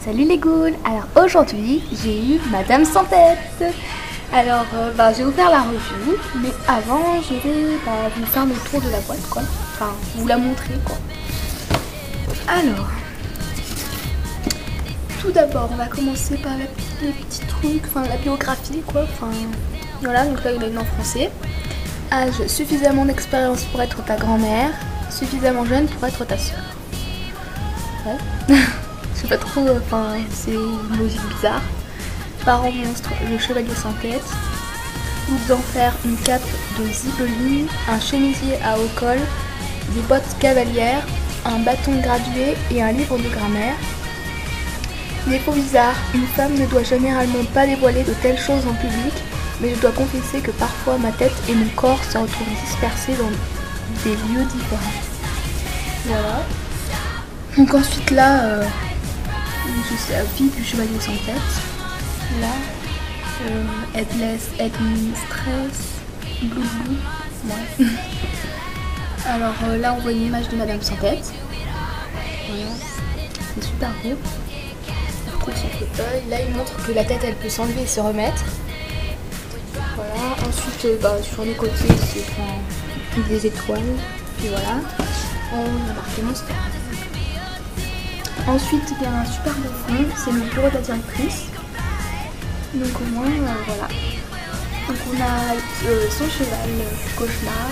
Salut les ghouls. Alors aujourd'hui j'ai eu Madame sans tête. Alors je vais vous faire la review, mais avant je vais vous faire le tour de la boîte quoi. Enfin vous la montrer quoi. Alors tout d'abord on va commencer par les petits trucs, enfin la biographie quoi. Enfin voilà, donc là il a une en français. Âge, suffisamment d'expérience pour être ta grand-mère, suffisamment jeune pour être ta soeur. Ouais. Je sais pas trop, enfin c'est une logique bizarre. Parents monstres, le chevalier sans tête. Boucle d'enfer, une cape de zibeline, un chemisier à haut col, des bottes cavalières, un bâton gradué et un livre de grammaire. Défaut bizarre, une femme ne doit généralement pas dévoiler de telles choses en public, mais je dois confesser que parfois ma tête et mon corps se retrouvent dispersés dans des lieux différents. Voilà. Donc ensuite là, je sais la fille du chevalier sans tête. Là, headless, stress, blou blou. Ouais. Alors là on voit une image de Madame sans tête. Voilà. C'est super beau. On retrouve son fauteuil. Là il montre que la tête elle peut s'enlever et se remettre. Voilà. Ensuite sur les côtés c'est des étoiles. Puis voilà. On a marqué Monster. Ensuite, il y a un super beau fond, c'est le bureau de la directrice. Donc au moins, voilà. Donc on a son cheval, cauchemar,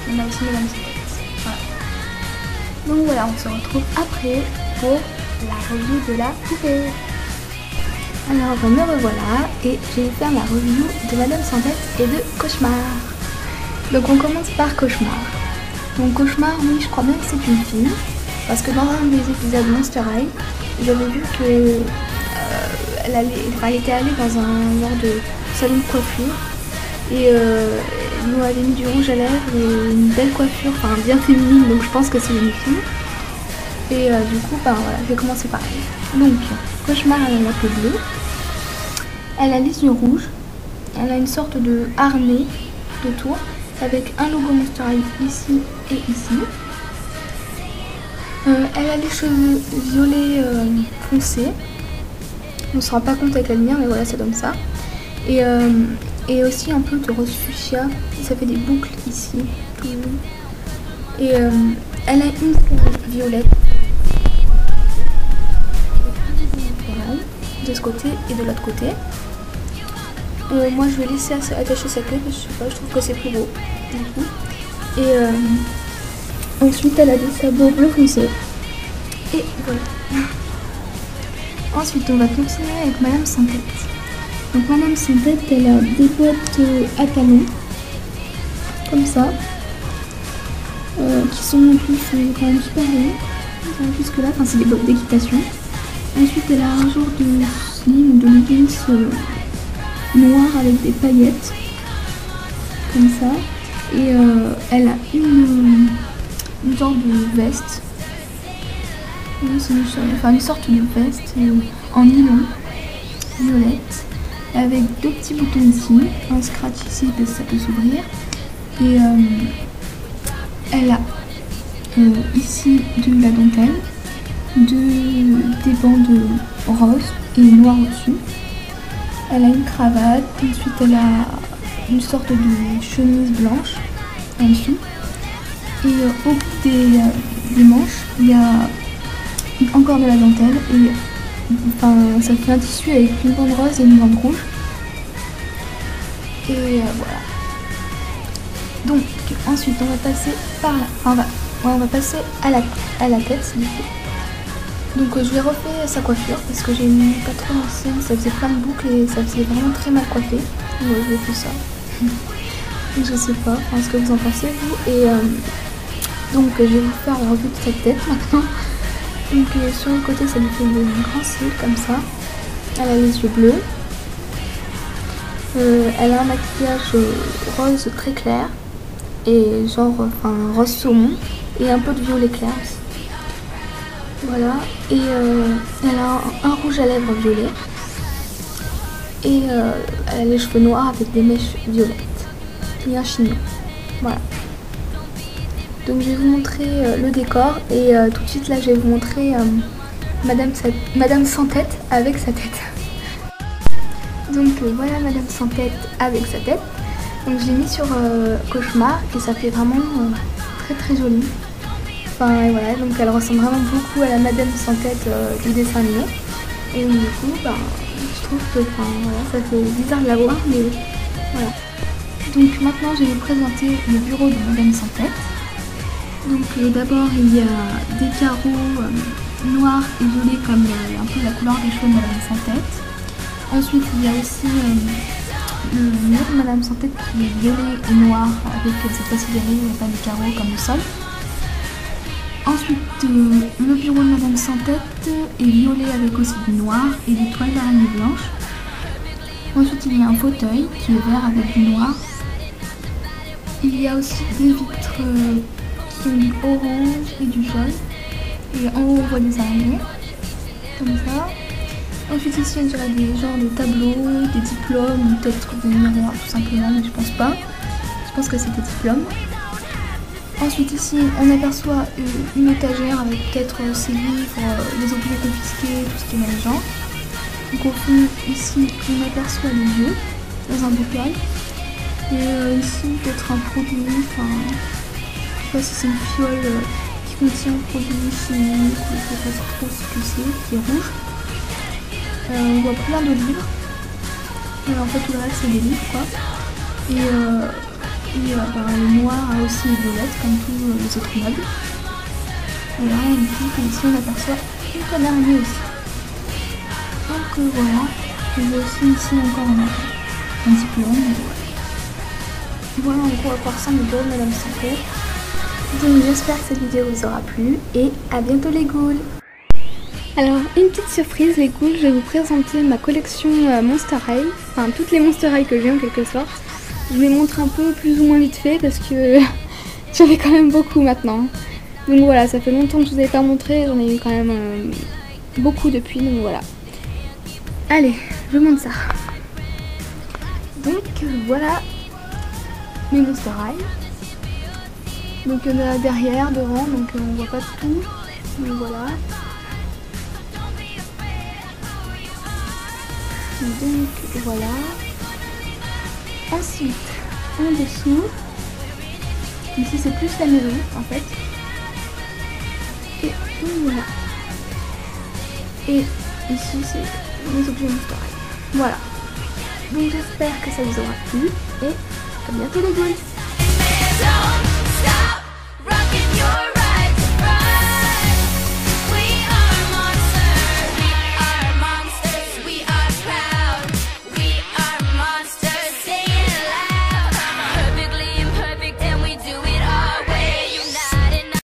on a aussi Madame sans tête. Voilà. Donc voilà, on se retrouve après pour la review de la poupée. Alors me revoilà et je vais faire la review de Madame sans tête et de Cauchemar. Donc on commence par Cauchemar. Donc Cauchemar, oui, je crois bien que c'est une fille. Parce que dans un des épisodes Monster High, j'avais vu que elle était allée dans un genre de salon de coiffure et ils nous avait mis du rouge à lèvres et une belle coiffure, enfin bien féminine, donc je pense que c'est une fille. Et du coup, voilà, je vais commencer par elle. Donc, Cauchemar, elle a la peau bleue, elle a les yeux rouges, elle a une sorte de harnais de tour avec un logo Monster High ici et ici. Elle a les cheveux violets foncés. On ne se rend pas compte avec la lumière, mais voilà, ça donne ça. Et aussi un peu de rose fuchsia. Ça fait des boucles ici. Tout. Et elle a une violette. De ce côté et de l'autre côté. Moi, je vais laisser attacher sa queue parce que je sais pas, je trouve que c'est plus beau. Du coup. Et ensuite, elle a des sabots bleu foncé. Et voilà. Ensuite, on va continuer avec Madame sans tête. Donc, Madame sans tête, elle a des bottes à talons. Comme ça. Qui sont en plus quand même super belles. Jusque là, enfin, c'est des bottes d'équitation. Ensuite, elle a un genre de slim, de leggings noir avec des paillettes. Comme ça. Et elle a une sorte de veste. Une sorte de veste en nylon violette avec deux petits boutons ici, un scratch ici parce que ça peut s'ouvrir. Et elle a ici de la dentelle, des bandes roses et noires au-dessus. Elle a une cravate, ensuite elle a une sorte de chemise blanche en dessous. Et au bout des manches, il y a encore de la dentelle et enfin ça fait un tissu avec une bande rose et une bande rouge. Et voilà. Donc ensuite on va passer par là. Enfin, on va passer à la tête du coup. Donc je vais refaire sa coiffure parce que j'ai une pas trop ancienne, ça faisait plein de boucles et ça faisait vraiment très mal coiffé. Ouais, je vais faire ça. Je sais pas ce que vous en pensez vous. Et donc je vais vous faire la revue de sa tête maintenant. Donc sur le côté ça lui fait une grand cils comme ça. Elle a les yeux bleus. Elle a un maquillage rose très clair. Et genre rose saumon. Et un peu de violet clair aussi. Voilà. Et elle a un rouge à lèvres violet. Et elle a les cheveux noirs avec des mèches violettes. Et un chignon. Voilà. Donc je vais vous montrer le décor et tout de suite là je vais vous montrer Madame sans tête avec sa tête. Donc voilà Madame sans tête avec sa tête. Donc je l'ai mis sur Cauchemar et ça fait vraiment très joli. Enfin et voilà, donc elle ressemble vraiment beaucoup à la Madame sans tête du dessin animé. Et donc, du coup, je trouve que voilà, ça fait bizarre de la voir, mais voilà. Donc maintenant je vais vous présenter le bureau de Madame sans tête. Donc d'abord il y a des carreaux noirs et violets comme un peu la couleur des cheveux de Madame sans tête. Ensuite il y a aussi le mur de Madame sans tête qui est violet et noir avec cette fois-ci et pas des carreaux comme le sol. Ensuite le bureau de Madame sans tête est violet avec aussi du noir et des toiles d'araignée blanches. Ensuite il y a un fauteuil qui est vert avec du noir. Il y a aussi des vitres qui ont du orange et du jaune. Et en haut on voit des araignées, comme ça. Ensuite ici on dirait des genres de tableaux, des diplômes, ou peut-être des miroirs tout simplement, mais je pense pas. Je pense que c'est des diplômes. Ensuite ici on aperçoit une étagère avec peut-être ses livres, les objets confisqués, tout ce qui est dans le genre. Donc au fond ici on aperçoit les yeux dans un bouquet. Et ici peut-être un produit, enfin je sais pas si c'est une fiole qui contient un produit chimique ou je sais pas trop ce que c'est, qui est rouge. On voit plein de livres. En fait tout le reste c'est des livres quoi. Et le noir a aussi les violettes comme tous les autres meubles. Et là ici on aperçoit une toile d'araignée aussi. Donc voilà. Il y a aussi ici encore un diplôme. Voilà en gros à quoi ressemble le bureau de Madame sans tête. Donc j'espère que cette vidéo vous aura plu et à bientôt les ghouls. Alors une petite surprise les ghouls, je vais vous présenter ma collection Monster High, enfin toutes les Monster High que j'ai en quelque sorte. Je vous les montre un peu plus ou moins vite fait parce que j'en ai quand même beaucoup maintenant. Donc voilà, ça fait longtemps que je vous avais pas montré, j'en ai eu quand même beaucoup depuis, donc voilà. Allez, je vous montre ça. Donc voilà mes Monster High. Donc il y en a derrière, devant, donc on voit pas tout. Donc voilà. Donc voilà. Ensuite, en dessous, ici c'est plus la maison en fait. Et donc voilà. Et ici c'est les objets Monster High. Voilà. Donc j'espère que ça vous aura plu et à bientôt les ghouls.